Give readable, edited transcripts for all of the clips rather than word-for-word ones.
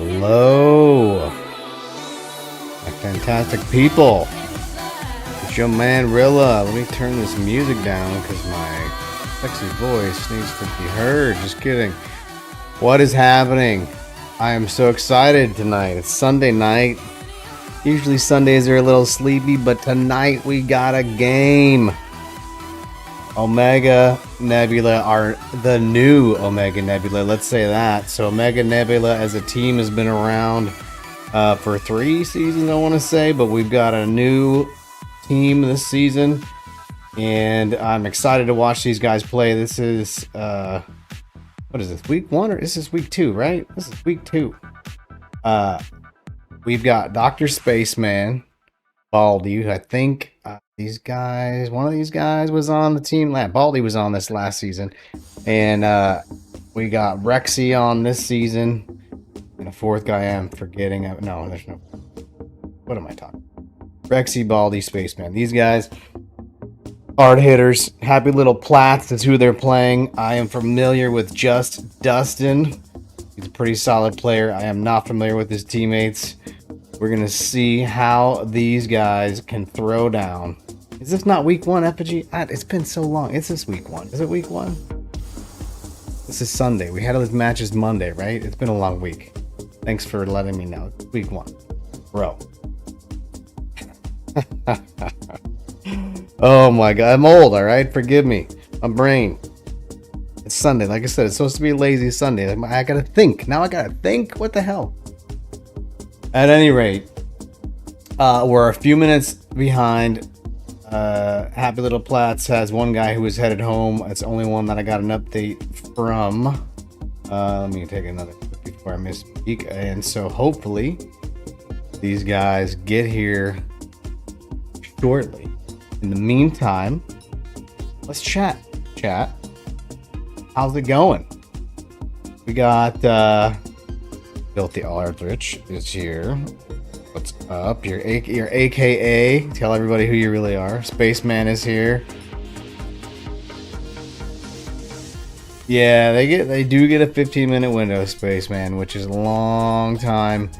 Hello, my fantastic people. It's your man Rilla. Let me turn this music down because my sexy voice needs to be heard. Just kidding. What is happening? I am so excited tonight. It's Sunday night. Usually Sundays are a little sleepy, but tonight we got a game. Omega Nebula are the new Omega Nebula, let's say that. So Omega Nebula as a team has been around for 3 seasons, I want to say, but we've got a new team this season, and I'm excited to watch these guys play. This is what is this, week 1 or this is week 2, right? This is week 2. We've got Dr. Spaceman, Baldy, I think these guys, one of these guys was on the team. Baldy was on this last season, and we got Rexy on this season, and a 4th guy I'm forgetting. No, there's no. What am I talking? Rexy, Baldy, Spaceman. These guys, hard hitters. Happy Little Plats is who they're playing. I am familiar with just Dustin. He's a pretty solid player. I am not familiar with his teammates. We're going to see how these guys can throw down. Is this not week 1, Effigy? It's been so long. It's this week 1. Is it week 1? This is Sunday. We had those matches Monday, right? It's been a long week. Thanks for letting me know. It's week 1. Bro. Oh my God. I'm old, all right? Forgive me. My brain. It's Sunday. Like I said, it's supposed to be a lazy Sunday. I got to think. Now I got to think? What the hell? At any rate, we're a few minutes behind. Happy Little Plats has one guy who is headed home. It's the only one that I got an update from. Let me take another quick before I misspeak. And so hopefully these guys get here shortly. In the meantime, let's chat. How's it going? We got Filthy Aldrich is here. What's up? Your AKA. Tell everybody who you really are. Spaceman is here. Yeah, they do get a 15-minute window, Spaceman, which is a long time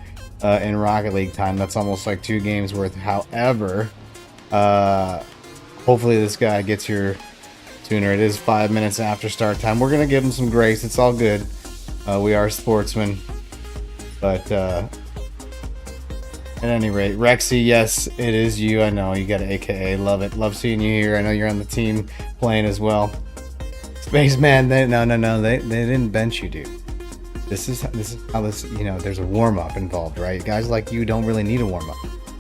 in Rocket League time. That's almost like 2 games worth. However, hopefully this guy gets here sooner. It is 5 minutes after start time. We're gonna give him some grace. It's all good. We are sportsmen. But at any rate, Rexy, yes, it is you. I know you got an AKA. Love it. Love seeing you here. I know you're on the team playing as well. Spaceman, no, they didn't bench you, dude. This is how this. There's a warm up involved, right? Guys like you don't really need a warm up.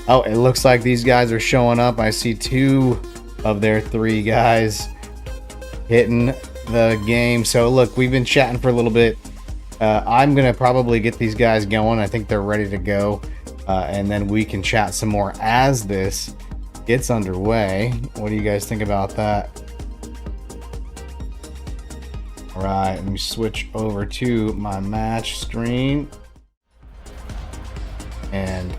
Oh, it looks like these guys are showing up. I see 2 of their 3 guys hitting the game. So look, we've been chatting for a little bit. I'm going to probably get these guys going. I think they're ready to go. And then we can chat some more as this gets underway. What do you guys think about that? All right, let me switch over to my match screen. And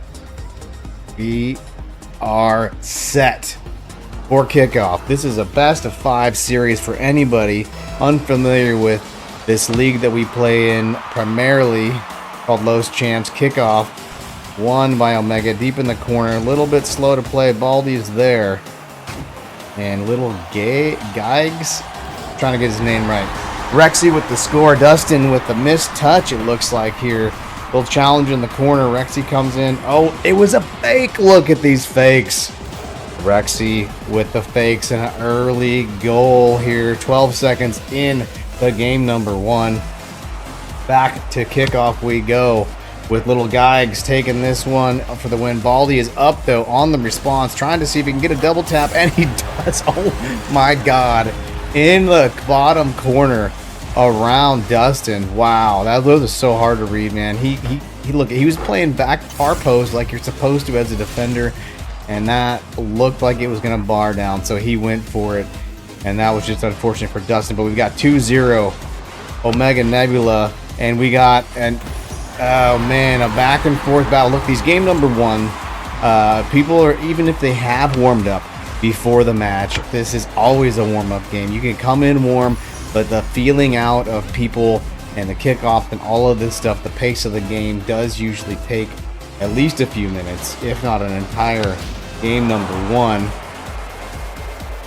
we are set for kickoff. This is a best of 5 series for anybody unfamiliar with this league that we play in, primarily called Los Champs. Kickoff won by Omega, deep in the corner, a little bit slow to play. Baldy is there, and little Geigs, trying to get his name right. Rexy with the score, Dustin with the missed touch, it looks like here. Little challenge in the corner. Rexy comes in. Oh, it was a fake. Look at these fakes. Rexy with the fakes and an early goal here. 12 seconds in the game number 1. Back to kickoff we go with little Geigs taking this one for the win. Baldy is up though on the response, trying to see if he can get a double tap, and he does. Oh my God, in the bottom corner around Dustin. Wow, that was so hard to read, man. He was playing back far post like you're supposed to as a defender, and that looked like it was gonna bar down, so he went for it. And that was just unfortunate for Dustin. But we've got 2-0 Omega Nebula. And we got a back and forth battle. Look, these game number 1. People are, even if they have warmed up before the match, this is always a warm-up game. You can come in warm, but the feeling out of people and the kickoff and all of this stuff, the pace of the game does usually take at least a few minutes, if not an entire game number one.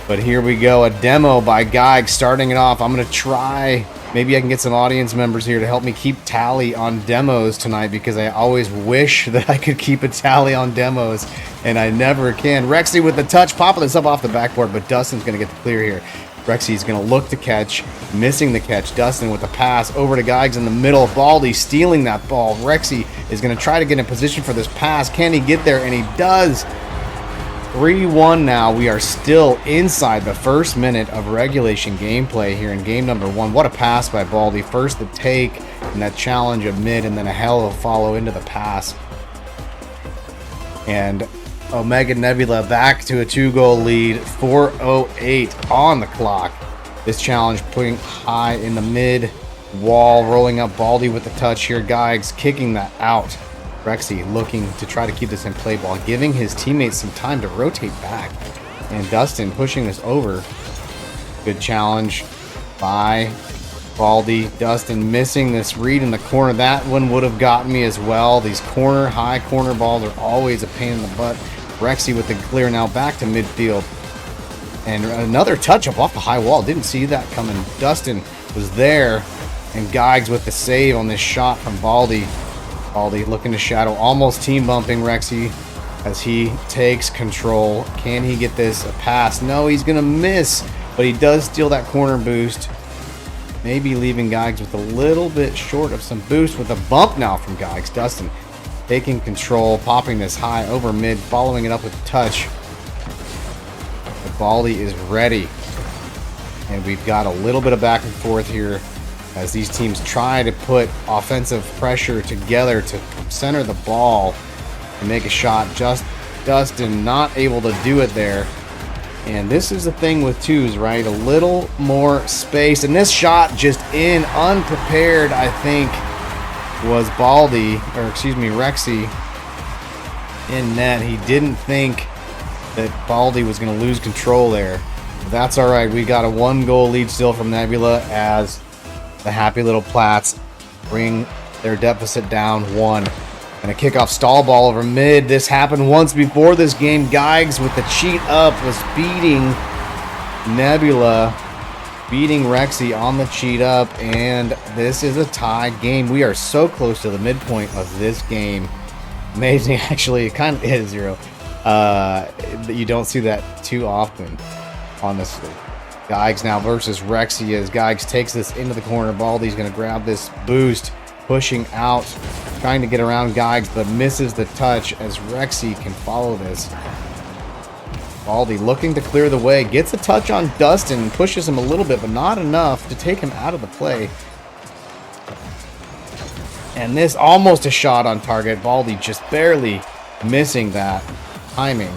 But here we go, a demo by Geig starting it off. I'm going to try, maybe I can get some audience members here to help me keep tally on demos tonight, because I always wish that I could keep a tally on demos, and I never can. Rexy with the touch, popping this up off the backboard, but Dustin's going to get the clear here. Rexy's going to look to catch, missing the catch. Dustin with the pass over to Geigs in the middle. Baldy stealing that ball. Rexy is going to try to get in position for this pass. Can he get there? And he does. 3-1 now. We are still inside the first minute of regulation gameplay here in game number one. What a pass by Baldy. First the take and that challenge of mid, and then a hell of a follow into the pass. And Omega Nebula back to a 2-goal lead. 4:08 on the clock. This challenge putting high in the mid wall, rolling up. Baldy with the touch here. Geigs kicking that out. Rexy looking to try to keep this in play ball, giving his teammates some time to rotate back. And Dustin pushing this over. Good challenge by Baldy. Dustin missing this read in the corner. That one would have gotten me as well. These high corner balls are always a pain in the butt. Rexy with the clear now back to midfield. And another touch up off the high wall. Didn't see that coming. Dustin was there. And Geigs with the save on this shot from Baldy. Baldy looking to shadow. Almost team bumping Rexy as he takes control. Can he get this a pass? No, he's going to miss. But he does steal that corner boost. Maybe leaving Geigs with a little bit short of some boost, with a bump now from Geigs. Dustin taking control, popping this high over mid, following it up with a touch. But Baldy is ready. And we've got a little bit of back and forth here as these teams try to put offensive pressure together to center the ball and make a shot. Just Dustin not able to do it there. And this is the thing with twos, right? A little more space. And this shot just in, unprepared, I think, was Baldy, or excuse me, Rexy in net. He didn't think that Baldy was going to lose control there. But that's all right. We got a 1-goal lead still from Nebula as the happy little Plats bring their deficit down 1. And a kickoff stall ball over mid. This happened once before this game. Geigs with the cheat up was beating Nebula, beating Rexy on the cheat up, and this is a tied game. We are so close to the midpoint of this game. Amazing, actually. It kind of is 0. You don't see that too often, honestly. Geigs now versus Rexy as Geigs takes this into the corner. Baldy's going to grab this boost, pushing out, trying to get around Geigs, but misses the touch as Rexy can follow this. Baldy looking to clear the way, gets a touch on Dustin, pushes him a little bit, but not enough to take him out of the play. And this almost a shot on target. Baldy just barely missing that timing.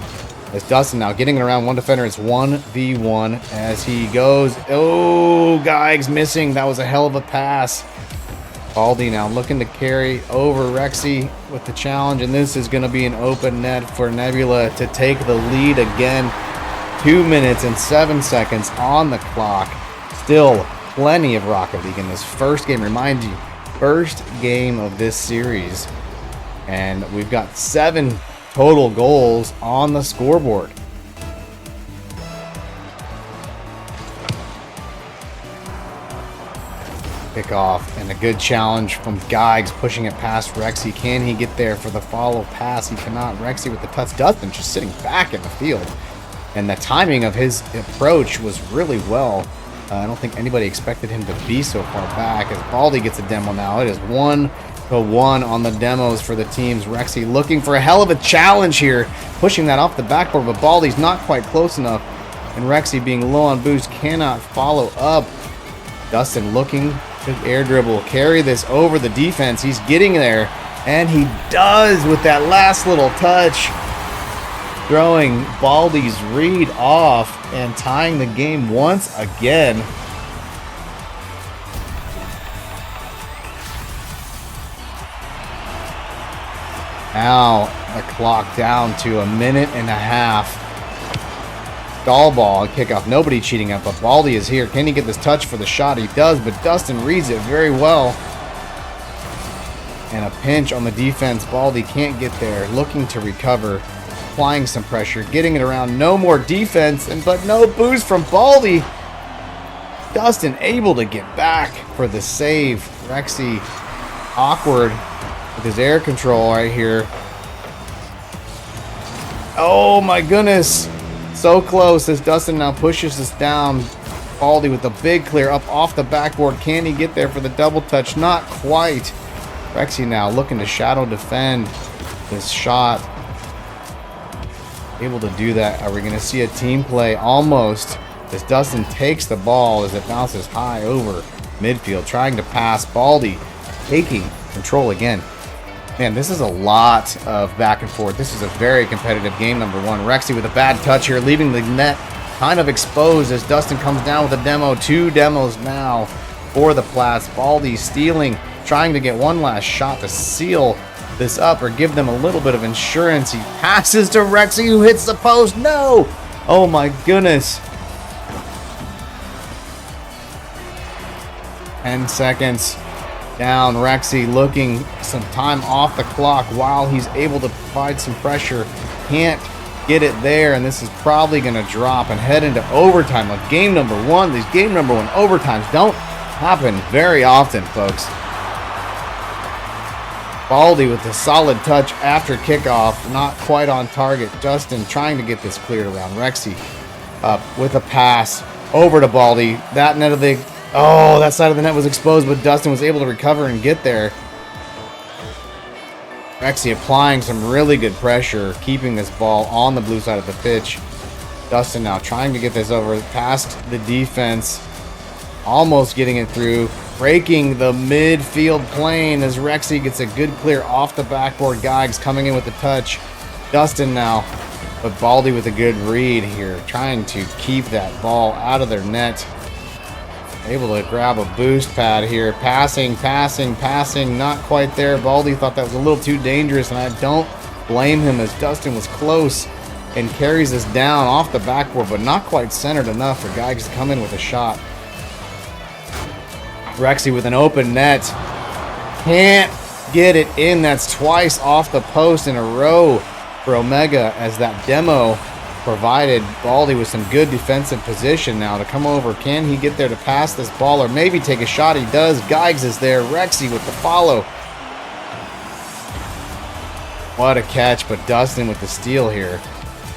As Dustin now getting it around one defender. It's 1v1 as he goes. Oh, Geigs missing. That was a hell of a pass. Baldy now looking to carry over Rexy with the challenge, and this is going to be an open net for Nebula to take the lead again. 2 minutes and 7 seconds on the clock. Still plenty of Rocket League in this first game. Remind you, first game of this series, and we've got 7 total goals on the scoreboard. Kickoff and a good challenge from Geigs, pushing it past Rexy. Can he get there for the follow pass? He cannot. Rexy with the touch. Dustin just sitting back in the field, and the timing of his approach was really well. I don't think anybody expected him to be so far back as Baldy gets a demo now. It is 1-1 on the demos for the teams. Rexy looking for a hell of a challenge here, pushing that off the backboard, but Baldy's not quite close enough, and Rexy being low on boost cannot follow up. Dustin looking to air dribble, carry this over the defense. He's getting there, and he does with that last little touch, throwing Baldy's read off and tying the game once again. Now the clock down to 1.5 minutes. Stall ball and kickoff. Nobody cheating up, but Baldy is here. Can he get this touch for the shot? He does, but Dustin reads it very well. And a pinch on the defense. Baldy can't get there. Looking to recover. Applying some pressure. Getting it around. No more defense, but no boost from Baldy. Dustin able to get back for the save. Rexy awkward with his air control right here. Oh my goodness. So close as Dustin now pushes this down. Baldy with a big clear up off the backboard. Can he get there for the double touch? Not quite. Rexy now looking to shadow defend this shot. Able to do that. Are we going to see a team play? Almost. As Dustin takes the ball as it bounces high over midfield. Trying to pass. Baldy taking control again. Man, this is a lot of back and forth. This is a very competitive game, number one. Rexy with a bad touch here, leaving the net kind of exposed as Dustin comes down with a demo. 2 demos now for the Plats. Baldy stealing, trying to get one last shot to seal this up or give them a little bit of insurance. He passes to Rexy, who hits the post. No! Oh my goodness. 10 seconds. Down, Rexy looking some time off the clock while he's able to provide some pressure. Can't get it there, and this is probably going to drop and head into overtime of game number one. These game number one overtimes don't happen very often, folks. Baldy with a solid touch after kickoff, not quite on target. Justin trying to get this cleared around. Rexy up with a pass over to Baldy. That net of the that side of the net was exposed, but Dustin was able to recover and get there. Rexy applying some really good pressure, keeping this ball on the blue side of the pitch. Dustin now trying to get this over past the defense. Almost getting it through. Breaking the midfield plane as Rexy gets a good clear off the backboard. Geigs coming in with the touch. Dustin now, but Baldy with a good read here. Trying to keep that ball out of their net. Able to grab a boost pad here. Passing. Not quite there. Baldy thought that was a little too dangerous, and I don't blame him as Dustin was close and carries this down off the backboard, but not quite centered enough for Geigs to come in with a shot. Rexy with an open net. Can't get it in. That's twice off the post in a row for Omega as that demo provided Baldy with some good defensive position now to come over. Can he get there to pass this ball or maybe take a shot? He does. Geigs is there. Rexy with the follow. What a catch, but Dustin with the steal here.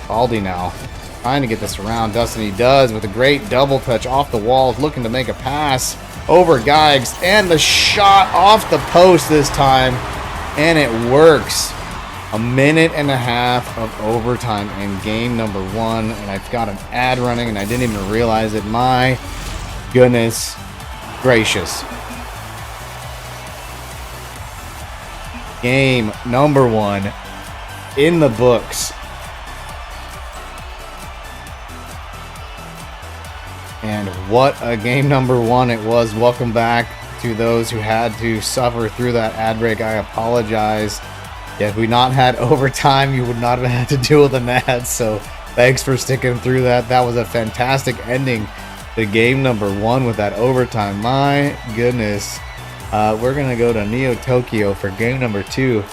Baldy now trying to get this around. Dustin, he does with a great double touch off the walls, looking to make a pass over Geigs, and the shot off the post this time, and it works. A minute and a half of overtime in game number one, and I've got an ad running and I didn't even realize it. My goodness gracious. Game number one in the books. And what a game number one it was. Welcome back to those who had to suffer through that ad break. I apologize. If we not had overtime, you would not have had to deal with an ad. So thanks for sticking through that. That was a fantastic ending to game number one with that overtime. My goodness. We're going to go to Neo Tokyo for game number two.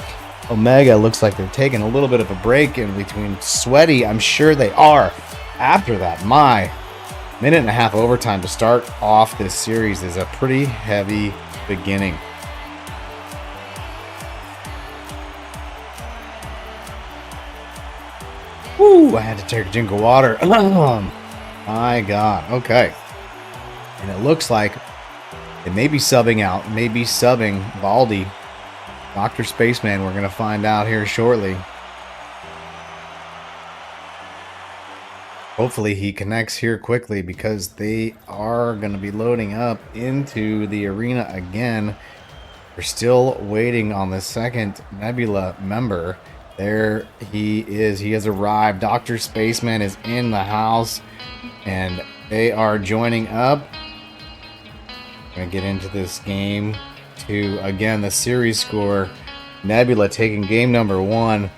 Omega looks like they're taking a little bit of a break in between. Sweaty, I'm sure they are. After that, my minute and a half overtime to start off this series is a pretty heavy beginning. Woo, I had to take a drink of water. My God. Okay. And it looks like it may be subbing out, maybe subbing Baldy. Dr. Spaceman, we're going to find out here shortly. Hopefully he connects here quickly because they are going to be loading up into the arena again. We're still waiting on the second Nebula member. There he is. He has arrived. Dr. Spaceman is in the house and they are joining up. Going to get into this game to, again, the series score. Nebula taking game number one.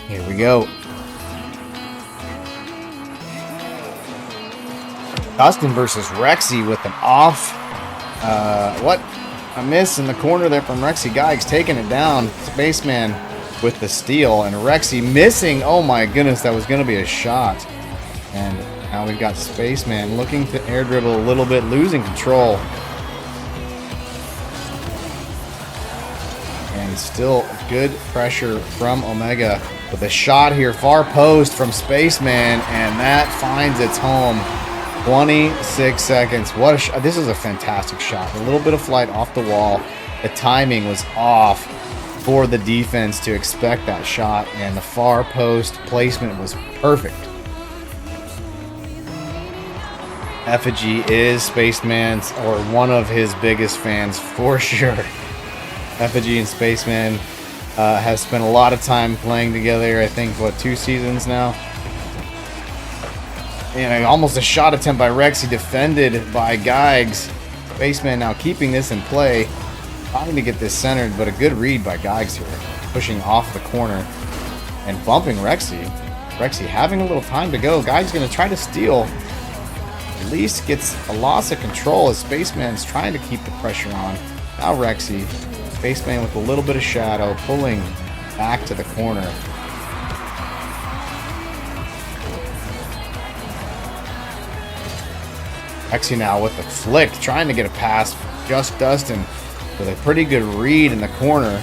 Here we go. Dustin versus Rexy with an off. A miss in the corner there from Rexy. Geigs taking it down. Spaceman with the steal, and Rexy missing. Oh my goodness, that was going to be a shot. And now we've got Spaceman looking to air dribble a little bit, losing control. And still good pressure from Omega with a shot here, far post from Spaceman, and that finds its home. 26 seconds. What a shot. This is a fantastic shot. A little bit of flight off the wall. The timing was off for the defense to expect that shot, and the far post placement was perfect. Effigy is Spaceman's, or one of his biggest fans for sure. Effigy and Spaceman have spent a lot of time playing together. I think, what, 2 seasons now? And almost a shot attempt by Rexy, defended by Geigs. Spaceman now keeping this in play, trying to get this centered, but a good read by Geigs here, pushing off the corner and bumping Rexy. Rexy having a little time to go. Geigs going to try to steal. At least gets a loss of control as Spaceman's trying to keep the pressure on. Now Rexy, Spaceman with a little bit of shadow, pulling back to the corner. Rexy now with the flick, trying to get a pass. Just Dustin with a pretty good read in the corner.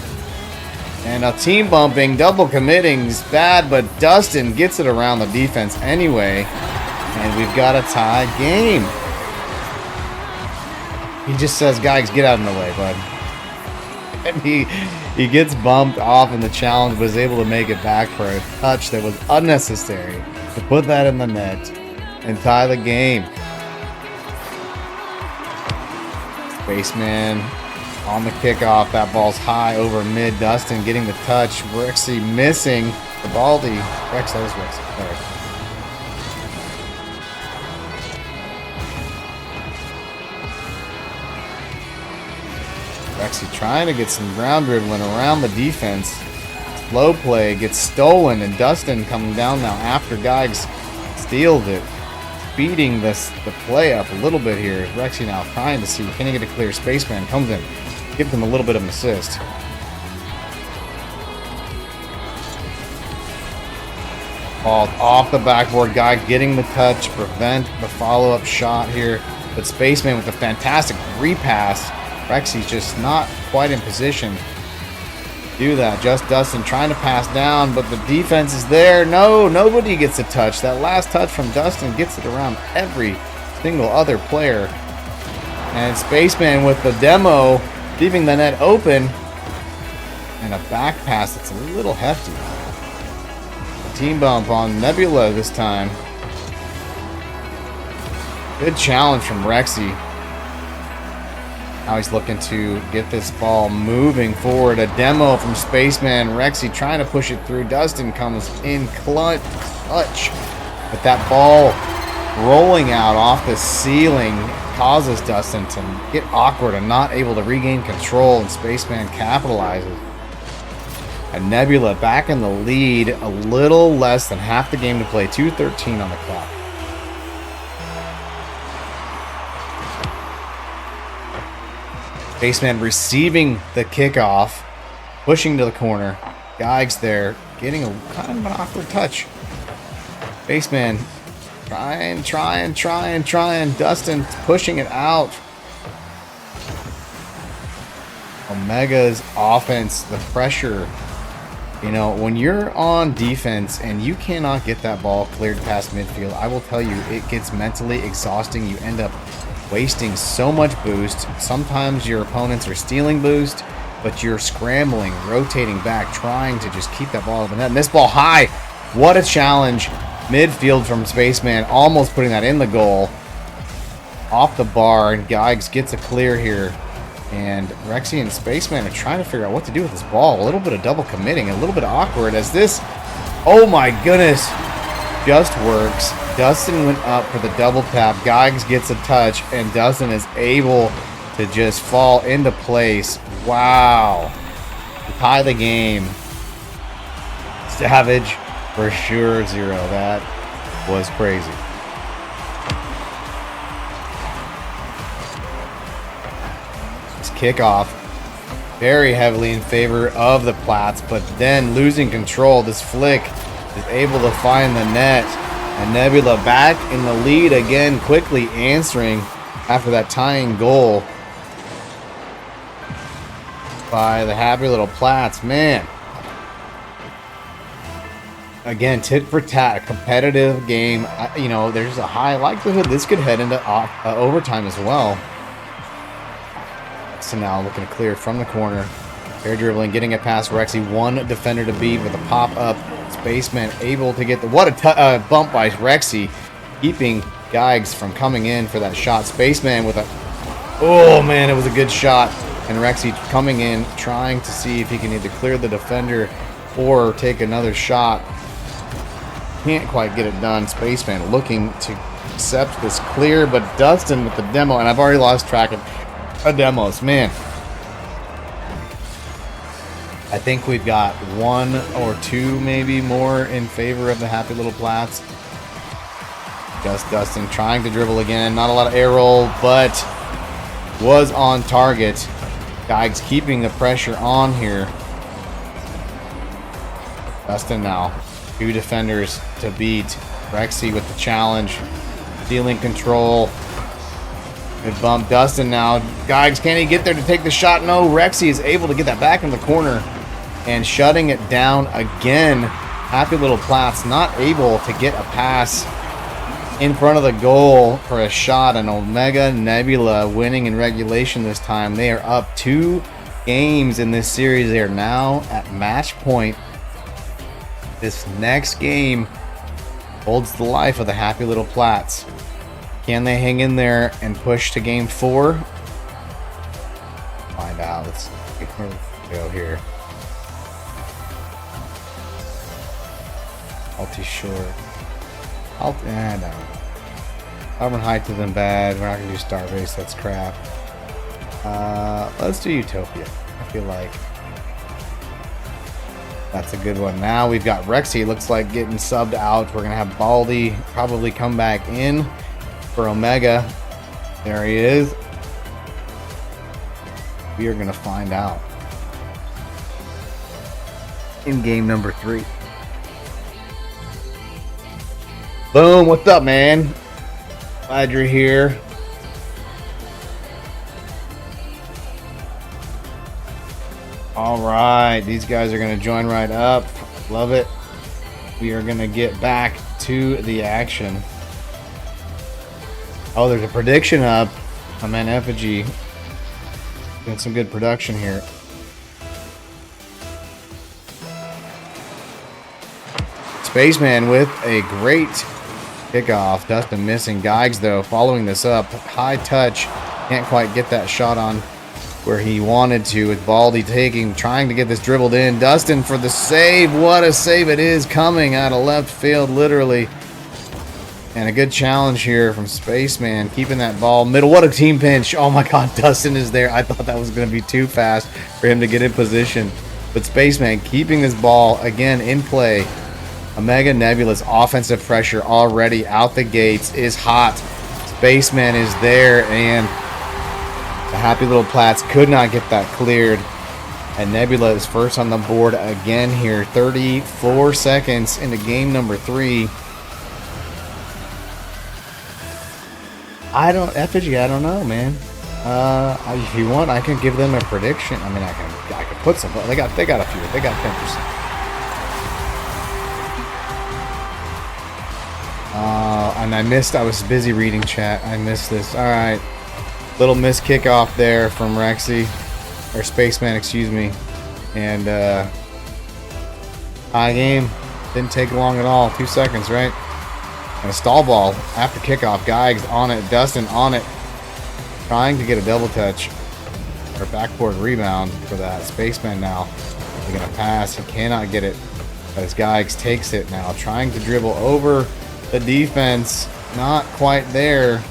And a team bumping, double committing is bad, but Dustin gets it around the defense anyway. And we've got a tie game. He just says, Geigs, get out of the way, bud. And he gets bumped off in the challenge, but is able to make it back for a touch that was unnecessary to put that in the net and tie the game. Spaceman on the kickoff. That ball's high over mid. Dustin getting the touch. Rexy missing the Baldy. Rex, that was Rexy. Sorry. Rexy trying to get some ground dribbling around the defense. Slow play gets stolen, and Dustin coming down now after Geigs steals it. Speeding the play up a little bit here. Rexy now trying to see, can he get a clear? Spaceman comes in, gives him a little bit of an assist. Ball off the backboard. Guy getting the touch, prevent the follow-up shot here. But Spaceman with a fantastic repass. Rexy's just not quite in position to do that. Just Dustin trying to pass down, but the defense is there. No, nobody gets a touch. That last touch from Dustin gets it around every single other player. And Spaceman with the demo, leaving the net open. And a back pass that's a little hefty. A team bump on Nebula this time. Good challenge from Rexy. Now he's looking to get this ball moving forward. A demo from Spaceman. Rexy trying to push it through. Dustin comes in clutch. But that ball rolling out off the ceiling causes Dustin to get awkward and not able to regain control, and Spaceman capitalizes. And Nebula back in the lead, a little less than half the game to play. 2:13 on the clock. Spaceman receiving the kickoff, pushing to the corner. Geigs there, getting a kind of an awkward touch. Spaceman trying. Dustin pushing it out. Omega's offense, the pressure. You know, when you're on defense and you cannot get that ball cleared past midfield, I will tell you, it gets mentally exhausting. You end up wasting so much boost. Sometimes your opponents are stealing boost, but you're scrambling, rotating back, trying to just keep that ball in the net. And this ball high. What a challenge. Midfield from Spaceman, almost putting that in the goal. Off the bar, and Geigs gets a clear here. And Rexy and Spaceman are trying to figure out what to do with this ball. A little bit of double committing, a little bit awkward as this, oh my goodness, just works. Dustin went up for the double tap. Geigs gets a touch, and Dustin is able to just fall into place. Wow. To tie the game. Savage for sure, 0. That was crazy. kickoff very heavily in favor of the Platts, but then losing control. This flick is able to find the net, and Nebula back in the lead again, quickly answering after that tying goal by the happy little Platts. Man, again, tit for tat, a competitive game. You know, there's a high likelihood this could head into overtime as well. So now looking to clear from the corner. Air dribbling, getting it past Rexy. One defender to beat with a pop-up. Spaceman able to get the... What a bump by Rexy, keeping Geigs from coming in for that shot. Spaceman with a... Oh, man, it was a good shot. And Rexy coming in, trying to see if he can either clear the defender or take another shot. Can't quite get it done. Spaceman looking to accept this clear, but Dustin with the demo, and I've already lost track of demos. Man, I think we've got one or two maybe more in favor of the happy little Platts. Just Dustin trying to dribble again. Not a lot of air roll, but was on target. Geigs keeping the pressure on here. Dustin now. Two defenders to beat. Rexy with the challenge. Stealing control. Good bump. Dustin now. Geigs, can he get there to take the shot? No. Rexy is able to get that back in the corner and shutting it down again. Happy little Platts not able to get a pass in front of the goal for a shot. And Omega Nebula winning in regulation this time. They are up 2 games in this series. They are now at match point. This next game holds the life of the happy little Platts. Can they hang in there and push to game 4? Find out. Let's go here. Alty short. No. Auburn Heights isn't bad. We're not gonna do Starbase. That's crap. Let's do Utopia. I feel like that's a good one. Now we've got Rexy. Looks like getting subbed out. We're gonna have Baldy probably come back in for Omega. There he is. We are going to find out in game number 3. Boom, what's up, man? Glad you're here. All right, these guys are going to join right up. Love it. We are going to get back to the action. Oh, there's a prediction up. I'm in Effigy. Doing some good production here. Spaceman with a great kickoff. Dustin missing. Geigs, though, following this up. High touch. Can't quite get that shot on where he wanted to, with Baldy trying to get this dribbled in. Dustin for the save. What a save it is, coming out of left field, literally. And a good challenge here from Spaceman, keeping that ball middle. What a team pinch. Oh my God, Dustin is there. I thought that was going to be too fast for him to get in position. But Spaceman keeping this ball, again, in play. Omega Nebula's offensive pressure already out the gates is hot. Spaceman is there, and the happy little Platts could not get that cleared. And Nebula is first on the board again here. 34 seconds into game number 3. I don't know, man. If you want, I can give them a prediction. I mean, I can put some. They got a few. They got 10%. And I missed. I was busy reading chat. I missed this. All right, little missed kickoff there from Rexy or Spaceman, excuse me. And high game. Didn't take long at all. 2 seconds, right? And a stall ball after kickoff. Geigs on it. Dustin on it. Trying to get a double touch or backboard rebound for that. Spaceman now. They're going to pass. He cannot get it as Geigs takes it now. Trying to dribble over the defense. Not quite there.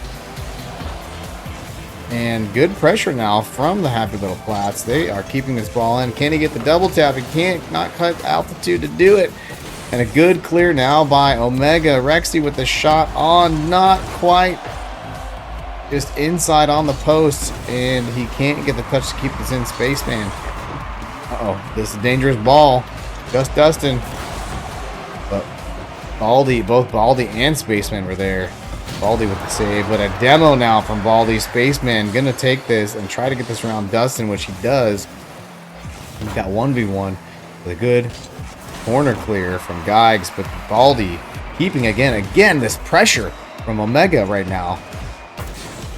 And good pressure now from the happy little Platts. They are keeping this ball in. Can he get the double tap? He can't. Not quite altitude to do it. And a good clear now by Omega. Rexy with the shot on. Not quite. just inside on the post, and he can't get the touch to keep this in. Spaceman. Uh-oh, this is a dangerous ball. Just Dustin. But Baldy, both Baldy and Spaceman were there. Baldy with the save, but a demo now from Baldy. Spaceman gonna take this and try to get this around Dustin, which he does. He's got 1v1 with a good corner clear from Geigs, but Baldy keeping again this pressure from Omega right now.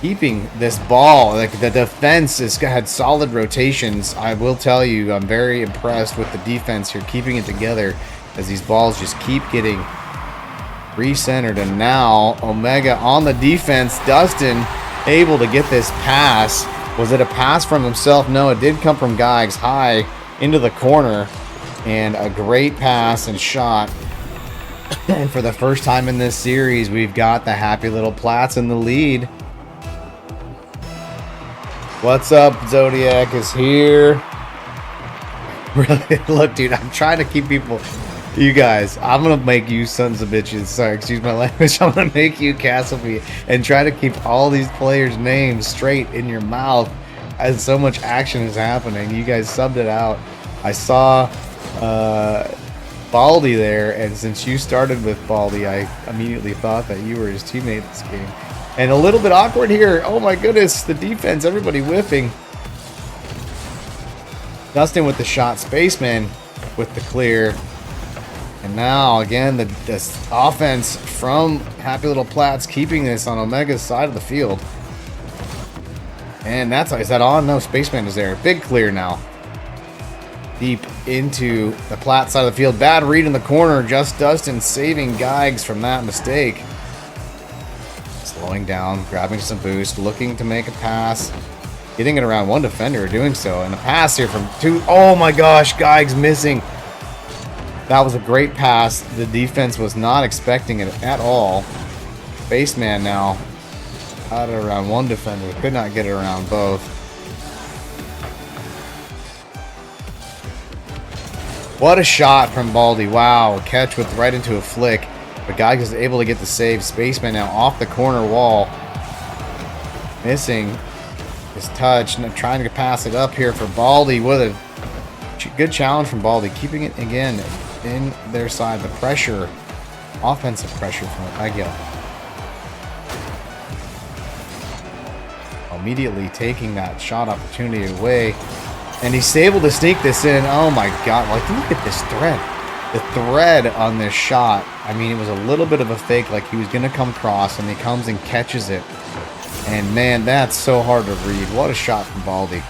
Keeping this ball, like the defense has had solid rotations. I will tell you, I'm very impressed with the defense here, keeping it together as these balls just keep getting recentered. And now Omega on the defense. Dustin able to get this pass. Was it a pass from himself? No, it did come from Geigs high into the corner, and a great pass and shot. And for the first time in this series, we've got the happy little Platts in the lead. What's up? Zodiac is here. Really, look, dude, I'm trying to keep people. You guys, I'm gonna make you sons of bitches. Sorry, excuse my language. I'm gonna make you Castleby and try to keep all these players' names straight in your mouth as so much action is happening. You guys subbed it out. I saw Baldy there, and since you started with Baldy, I immediately thought that you were his teammate this game. And a little bit awkward here. Oh my goodness, the defense, everybody whiffing. Dustin with the shot, Spaceman with the clear. And now, again, this offense from Happy Little Platts keeping this on Omega's side of the field. And that's, is that on? No, Spaceman is there. Big clear now. Deep into the Platt side of the field. Bad read in the corner. Just Dustin saving Geigs from that mistake. Slowing down, grabbing some boost, looking to make a pass. Getting it around one defender, doing so. And a pass here from two. Oh my gosh, Geigs missing. That was a great pass. The defense was not expecting it at all. Spaceman now got it around one defender. Could not get it around both. What a shot from Baldy. Wow, catch with right into a flick. But Geigs is able to get the save. Spaceman now off the corner wall. Missing his touch. And trying to pass it up here for Baldy. With a good challenge from Baldy. Keeping it again in their side. The pressure. Offensive pressure from Omega. Immediately taking that shot opportunity away. And he's able to sneak this in. Oh my god. Like, look at this thread. The thread on this shot. I mean, it was a little bit of a fake, like he was going to come cross, and he comes and catches it. And man, that's so hard to read. What a shot from Baldy.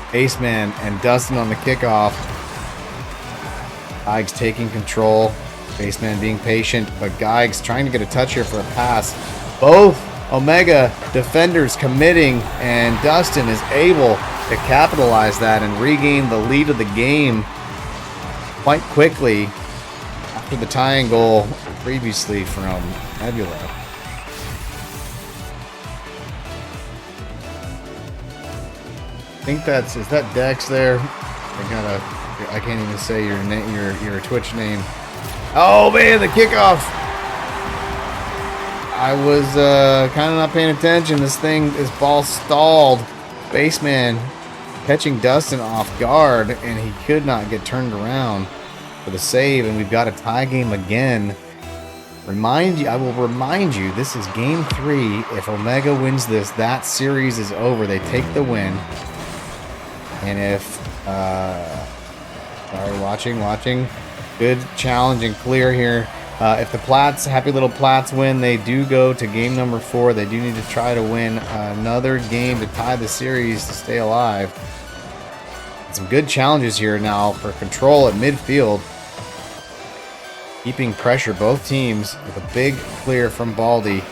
Spaceman and Dustin on the kickoff. Geigs taking control. Spaceman being patient, but Geigs trying to get a touch here for a pass. Both Omega defenders committing, and Dustin is able to capitalize that and regain the lead of the game quite quickly after the tying goal previously from Nebula. I think is that Dex there? I can't even say your name, your Twitch name. Oh man, the kickoff! I was kind of not paying attention. This ball stalled. Spaceman catching Dustin off guard, and he could not get turned around for the save, and we've got a tie game again. I will remind you, this is game 3. If Omega wins this, that series is over. They take the win. And if sorry, watching. Good challenge and clear here. If the Happy Little Platts win, they do go to game number 4. They do need to try to win another game to tie the series to stay alive. Some good challenges here now for control at midfield. Keeping pressure, both teams, with a big clear from Baldy.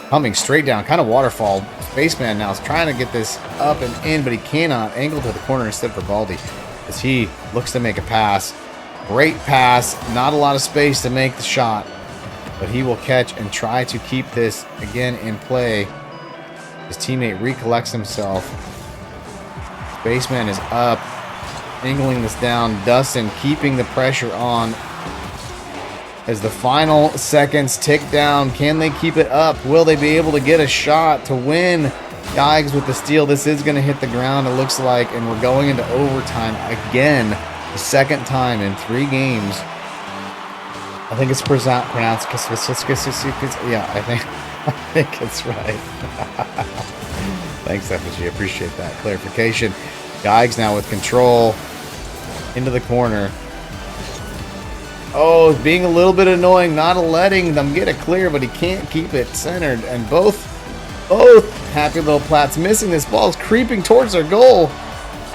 Coming straight down, kind of waterfall. Spaceman now is trying to get this up and in, but he cannot. Angle to the corner instead for Baldy as he looks to make a pass. Great pass, not a lot of space to make the shot, but he will catch and try to keep this again in play. His teammate recollects himself. Spaceman is up, angling this down. Dustin keeping the pressure on. as the final seconds tick down. Can they keep it up? Will they be able to get a shot to win? Geigs with the steal. This is going to hit the ground, it looks like, and we're going into overtime again. The second time in 3 games. I think it's pronounced. Yeah, I think it's right. Thanks, FSG. Appreciate that clarification. Geigs now with control into the corner. Oh, being a little bit annoying, not letting them get it clear, but he can't keep it centered. And both happy little Plats missing this ball is creeping towards their goal.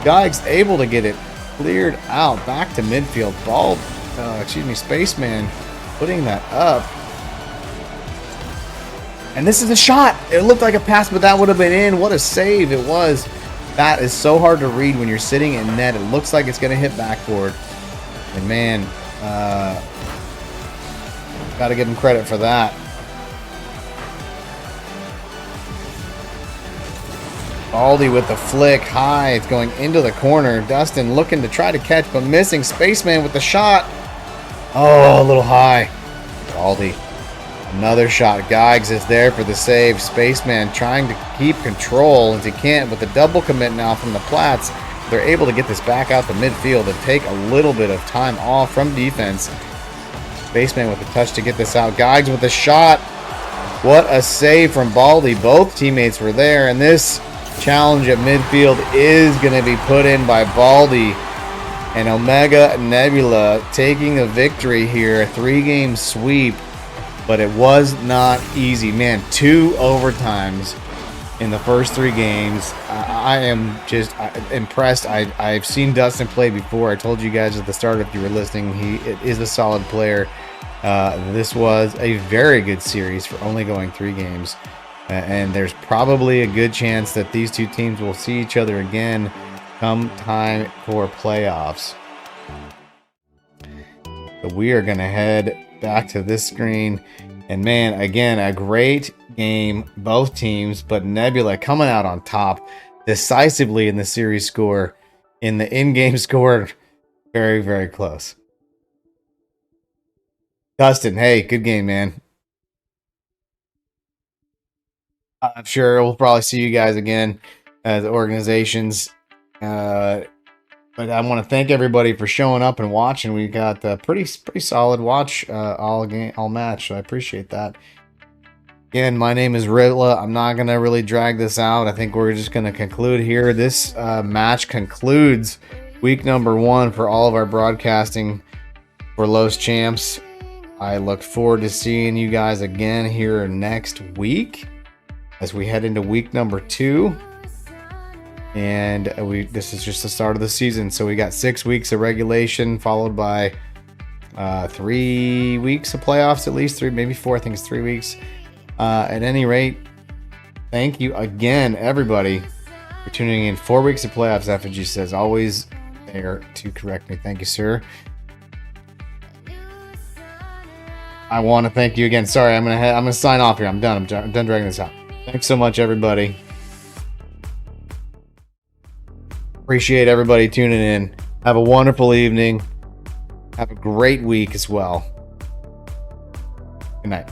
Geigs able to get it cleared out back to midfield. Ball, Spaceman putting that up. And this is a shot. It looked like a pass, but that would have been in. What a save it was. That is so hard to read when you're sitting in net. It looks like it's going to hit backboard. And man, got to give him credit for that. Baldy with the flick high. It's going into the corner. Dustin looking to try to catch, but missing. Spaceman with the shot. Oh, a little high. Baldy. Another shot. Geigs is there for the save. Spaceman trying to keep control as he can't with the double commit now from the Plats. They're able to get this back out the midfield and take a little bit of time off from defense. Spaceman with the touch to get this out. Geigs with the shot. What a save from Baldy. Both teammates were there, and this challenge at midfield is going to be put in by Baldy. And Omega Nebula taking a victory here. A 3-game sweep. But it was not easy. Man, 2 overtimes in the first 3 games. I am just impressed. I've seen Dustin play before. I told you guys at the start if you were listening, he is a solid player. This was a very good series for only going 3 games. And there's probably a good chance that these 2 teams will see each other again come time for playoffs. So we are going to head back to this screen, and man, again, a great game, both teams, but Nebula coming out on top decisively in the series score. In the in-game score, very, very close. Dustin, hey, good game, man. I'm sure we'll probably see you guys again as organizations. But I want to thank everybody for showing up and watching. We got a pretty solid watch all match, so I appreciate that. Again, my name is Rilla. I'm not going to really drag this out. I think we're just going to conclude here. This match concludes week number 1 for all of our broadcasting for Los Champs. I look forward to seeing you guys again here next week as we head into week number 2. And this is just the start of the season, so we got 6 weeks of regulation followed by 3 weeks of playoffs, at least 3, maybe 4. I think it's 3 weeks. At any rate, thank you again, everybody, for tuning in. 4 weeks of playoffs. FG says always there to correct me. Thank you, sir. I want to thank you again. Sorry, I'm gonna sign off here. I'm done dragging this out. Thanks so much, everybody. Appreciate everybody tuning in. Have a wonderful evening. Have a great week as well. Good night.